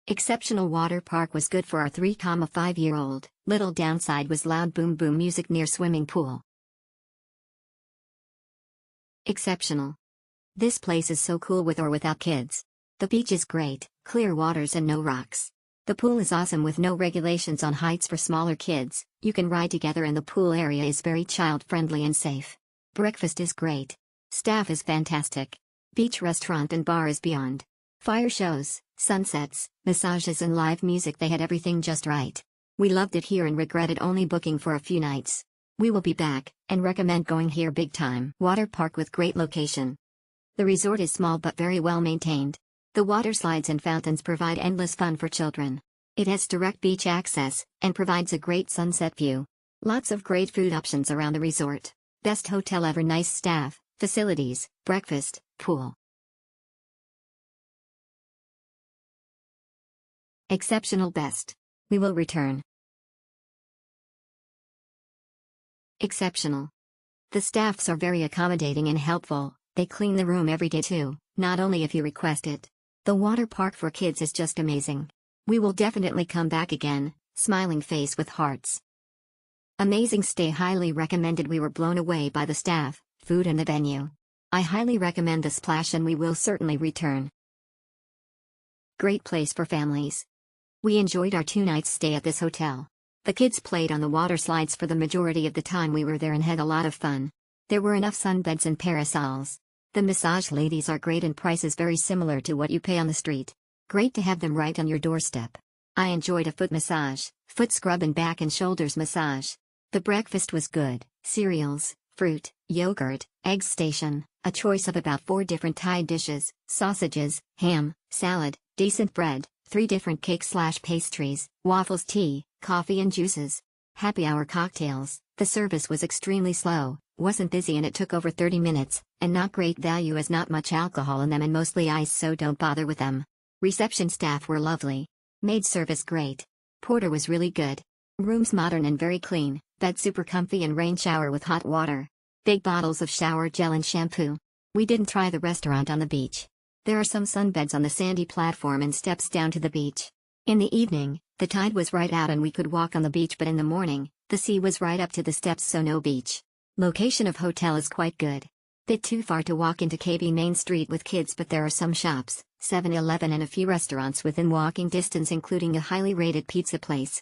Exceptional water park was good for our 3-5-year-old. Little downside was loud boom boom music near swimming pool. Exceptional. This place is so cool with or without kids. The beach is great, clear waters and no rocks. The pool is awesome with no regulations on heights for smaller kids. You can ride together and the pool area is very child-friendly and safe. Breakfast is great. Staff is fantastic. Beach restaurant and bar is beyond. Fire shows, sunsets, massages and live music, they had everything just right. We loved it here and regretted only booking for a few nights. We will be back, and recommend going here big time. Water park with great location. The resort is small but very well maintained. The water slides and fountains provide endless fun for children. It has direct beach access, and provides a great sunset view. Lots of great food options around the resort. Best hotel ever, nice staff, facilities, breakfast, pool. Exceptional best. We will return. Exceptional. The staffs are very accommodating and helpful. They clean the room every day too, not only if you request it. The water park for kids is just amazing. We will definitely come back again, smiling face with hearts. Amazing stay, highly recommended. We were blown away by the staff, food and the venue. I highly recommend the Splash and we will certainly return. Great place for families. We enjoyed our 2 nights stay at this hotel. The kids played on the water slides for the majority of the time we were there and had a lot of fun. There were enough sunbeds and parasols. The massage ladies are great and prices very similar to what you pay on the street. Great to have them right on your doorstep. I enjoyed a foot massage, foot scrub and back and shoulders massage. The breakfast was good, cereals, fruit, yogurt, eggs station, a choice of about 4 different Thai dishes, sausages, ham, salad, decent bread, 3 different cakes/pastries, waffles, tea, coffee and juices. Happy hour cocktails. The service was extremely slow, wasn't busy and it took over 30 minutes, and not great value as not much alcohol in them and mostly ice, so don't bother with them. Reception staff were lovely. Maid service great. Porter was really good. Rooms modern and very clean, bed super comfy and rain shower with hot water. Big bottles of shower gel and shampoo. We didn't try the restaurant on the beach. There are some sunbeds on the sandy platform and steps down to the beach. In the evening, the tide was right out and we could walk on the beach, but in the morning, the sea was right up to the steps, so no beach. Location of hotel is quite good. Bit too far to walk into KB Main Street with kids, but there are some shops, 7-Eleven and a few restaurants within walking distance, including a highly rated pizza place.